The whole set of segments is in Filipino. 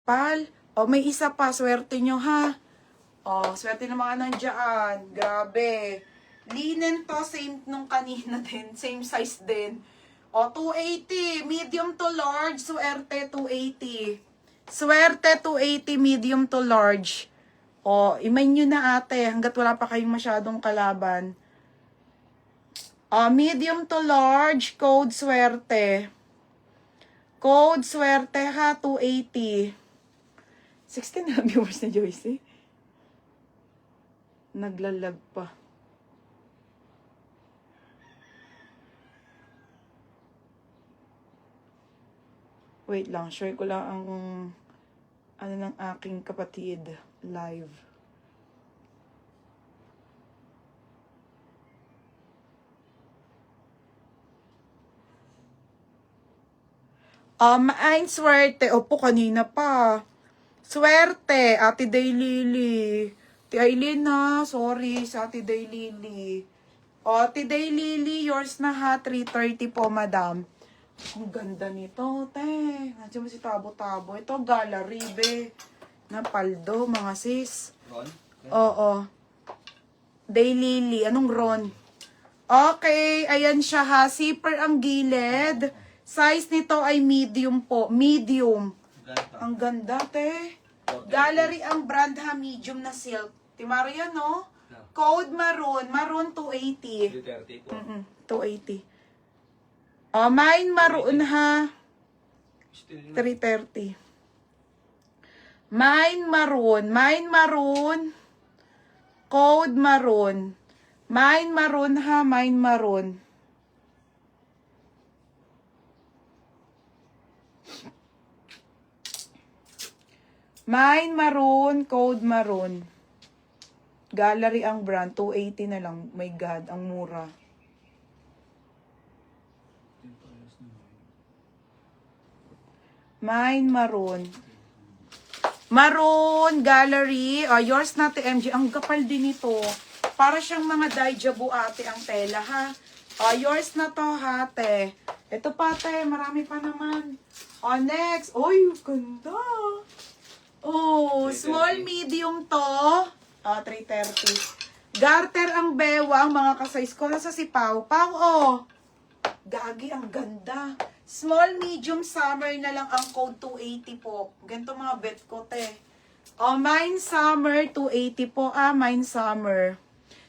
Pal, o may isa pa, swerte nyo ha. O, swerte ng mga nandiyan. Grabe. Linen to, same nung kanina din. Same size din. O, 280. Medium to large, swerte 280. Swerte 280, medium to large. O, imain nyo na ate, hanggat wala pa kayong masyadong kalaban. Medium to large, code swerte. Code swerte ha, 280. 16 na viewers na Joyce. Naglalag pa. Wait lang, share ko lang ang ano ng aking kapatid live. Ein swerte. Opo, kanina pa. Swerte, Ate Daylily. Ate Aileen na, sorry sa Ate Daylily. Ate Daylily, yours na ha, 330 po, madam. Ang ganda nito, te. Nandiyan mo si Tabo-Tabo. Ito, gallery, be. Na paldo, mga sis. Ron? Oo. Daylily, anong Ron? Okay, ayan siya ha. Zipper ang gilid. Size nito ay medium po. Medium. Ang ganda, te. Gallery ang brand ha, medium na silk. Timaro yan, no? Code maroon. Maroon 280. 330 po. 280. Mine maroon ha. 330. Mine maroon. Mine maroon. Code maroon. Mine maroon ha. Mine maroon. Mine maroon, code maroon. Gallery ang brand, 280 na lang. My God, ang mura. Mine maroon. Maroon, gallery. Yours na, TMG. Ang kapal din ito. Para siyang mga daijabu ate ang tela, ha? Yours na to, ha, te. Ito pa, te. Marami pa naman. Next. Oy, ganda. Oh, small, medium to. 330. Garter ang bewang, mga kasize ko. Nasa si Pau. Pau, oh. Gagi, ang ganda. Small, medium, summer na lang ang code 280 po. Ganito mga bet ko, te. Mine summer, 280 po. Mine summer.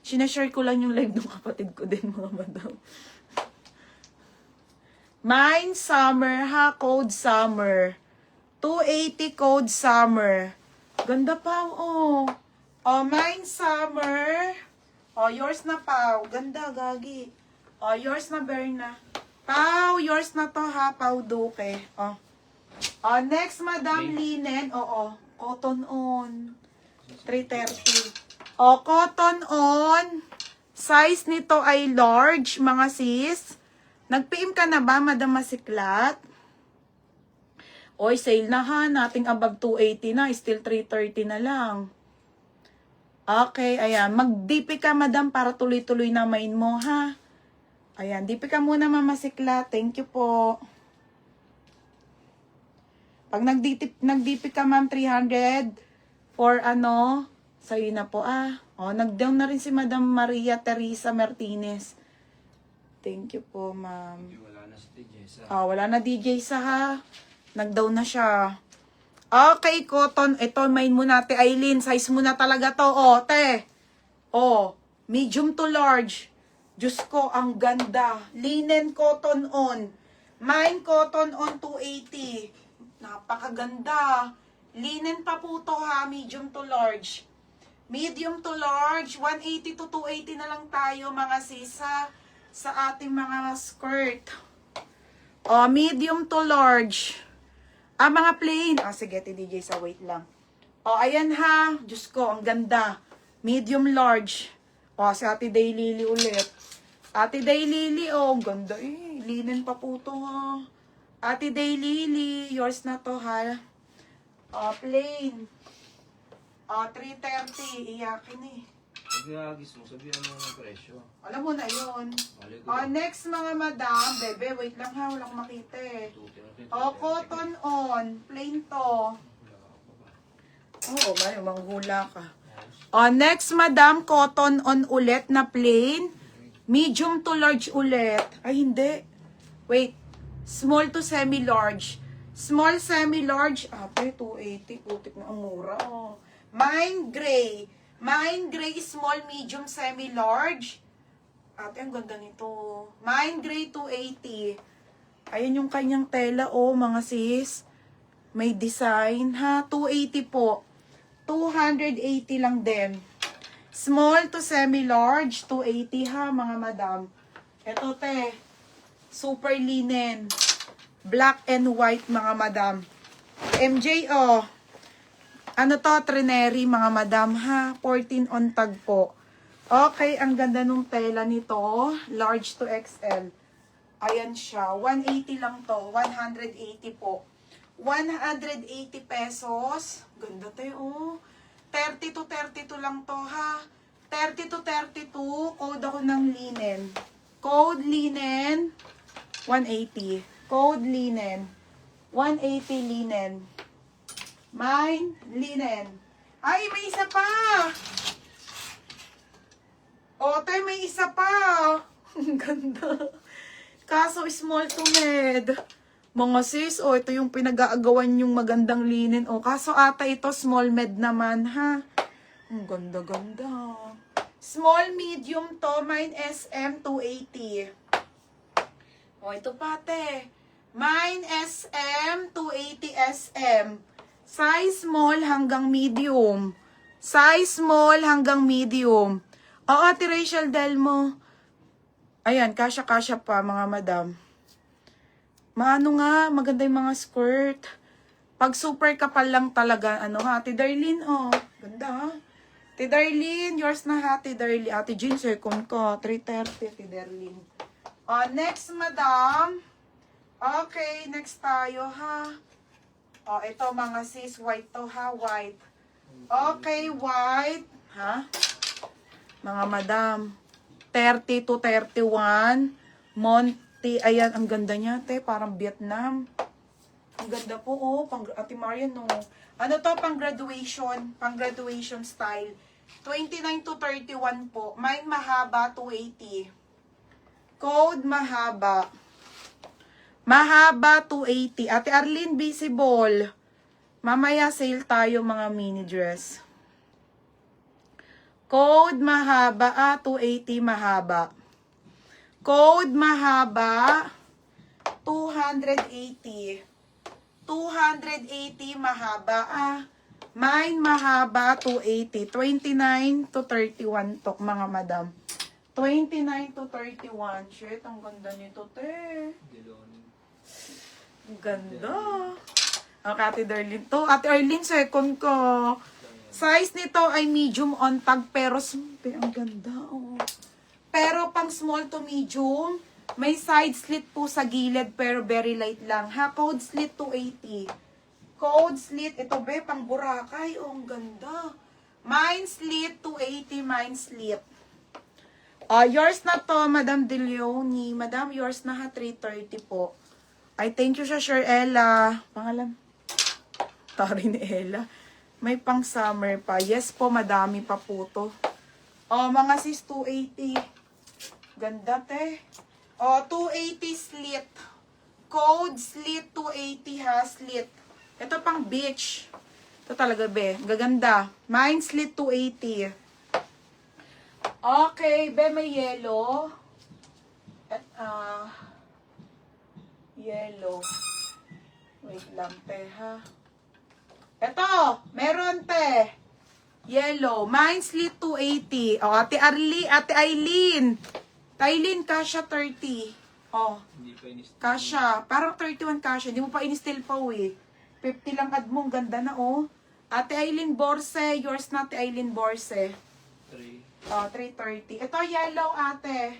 Sinashare ko lang yung live ng kapatid ko din, mga madam. Mine summer, ha. Code summer. 280 code summer. Ganda pa, oh. Mine summer. Yours na, Pau. Ganda, gagi. Yours na, Berna. Pau, yours na to, ha. Pau Duque. Next, Madam Linen. Oo. Cotton on. 330. Cotton on. Size nito ay large, mga sis. Nag-PM ka na ba, Madam Masiklat? Oy, sale na ha. Nating above 280 na. Still 330 na lang. Okay, ayan. Mag-DP ka, madam, para tuloy-tuloy na main mo, ha? Ayan, DP ka muna, Mamasikla. Thank you po. Pag nag-DP ka, ma'am, 300 for ano, sa'yo na po, nag-down na rin si Madam Maria Teresa Martinez. Thank you po, ma'am. Wala na si DJ sa. Wala na DJ sa, ha? Nag-down na siya. Okay, cotton. Ito, main mo natin, Aileen. Size mo na talaga to. Te. Medium to large. Diyos ko, ang ganda. Linen cotton on. Mine cotton on 280. Napakaganda. Linen pa po to, ha. Medium to large. Medium to large. 180 to 280 na lang tayo, mga sisa. Sa ating mga skirt. Medium to large. Mga plain. Sige, DJ, sa wait lang. Ayan ha. Diyos ko, ang ganda. Medium large. Si Ate Daylily ulit. Ate Daylily, ang ganda eh. Linen pa po to, ha. Ate Daylily, yours na to, ha. Plain. 330. Iyakin eh. Pag-iagis mo, sabihan mo ng presyo. Alam mo na yun. Next, mga madam. Bebe, wait lang ha. Walang makita eh. Cotton on. Plain to. Oo, may manghula ka. Next, madam, cotton on ulit na plain. Medium to large ulit. Ay, hindi. Wait. Small to semi-large. Small semi-large. Ate, 280. Putik na ang mura. Oh. Mine gray. Mine gray, small, medium, semi-large. Ate, ang ganda nito. Mine gray, 280. Ayan yung kanyang tela, oh, mga sis. May design, ha? 280 po. 280 lang din. Small to semi-large, 280 ha, mga madam. Ito, te. Super linen. Black and white, mga madam. MJ, oh. Ano to, Trineri, mga madam, ha? 14 on tag po. Okay, ang ganda nung tela nito. Large to XL. Ayan siya. 180 lang to. 180 po. 180 pesos. Ganda tayo, oh. 30 to 32 lang to, ha. 30 to 32. Code ako ng linen. Code linen. 180. Code linen. 180 linen. Mine linen. Ay, may isa pa. Ote, may isa pa. Ang ganda. Kaso small to med. Mga sis, oh, ito yung pinag-aagawan yung magandang linen. Oh, kaso ata ito small med naman, ha. Ang ganda-ganda. Small medium to, mine SM 280. Oh, ito pate. Mine SM 280 SM. Size small hanggang medium. Size small hanggang medium. Oo, Ate Rachel Delmo. Ayan, kasya-kasya pa, mga madam. Maano nga, maganda yung mga skirt. Pag super kapal lang talaga, ano ha, Ate Darlene, oh. Ganda ha. Ate Darlene, yours na ha, Ate Darlene. Ate Jean, second ko. 330, Ate Darlene. Next, madam. Okay, next tayo ha. Ito mga sis, white to ha, white. Okay, white. Ha? Mga madam. 30 to 31. Monty, ayan, ang ganda niya, te. Parang Vietnam. Ang ganda po, oh. Ate Marian, no. Ano to, pang graduation. Pang graduation style. 29 to 31 po. Mine mahaba, 280. Code mahaba. Mahaba, 280. Ate Arlene, visible. Mamaya sale tayo, mga mini dress. Code mahaba, 280 mahaba. Code mahaba, 280. 280 mahaba, Mine mahaba, 280. 29 to 31 to, mga madam. 29 to 31. Shit, ang ganda nito, te. Ang ganda. Okay, Ate Darlene. To, Ate Arlene, second ko. Size nito ay medium on tag, pero ang ganda, oh. Pero pang small to medium, may side slit po sa gilid, pero very light lang. Ha, code slit 280. Code slit, ito be, pang Boracay. Oh, ang ganda. Mine slit 280, mine slit. Yours na to, Madam De Leone. Madam, yours na ha, 330 po. I thank you sa Sir Ella. Pangalan? Tari ni Ella. May pang summer pa. Yes po, madami pa po to. Mga sis, 280. Ganda, te. 280 slit. Code slit 280 ha, slit. Ito pang beach. Ito talaga, be. Gaganda. Mine slit 280. Okay, be, may yellow. Yellow. Wait lang, te, ha. Ito, meron, te. Yellow. Mine slit 280. Ate Arlie, Ate Aileen. Aileen, kasha 30. Hindi pa inis. Kasha. Parang 31 kasha. Hindi mo pa in-steal pa, eh. 50 lang ad mo. Ganda na, oh. Ate Aileen Borse. Yours na, Ate Aileen Borse. 3. 330. Ito, yellow, ate.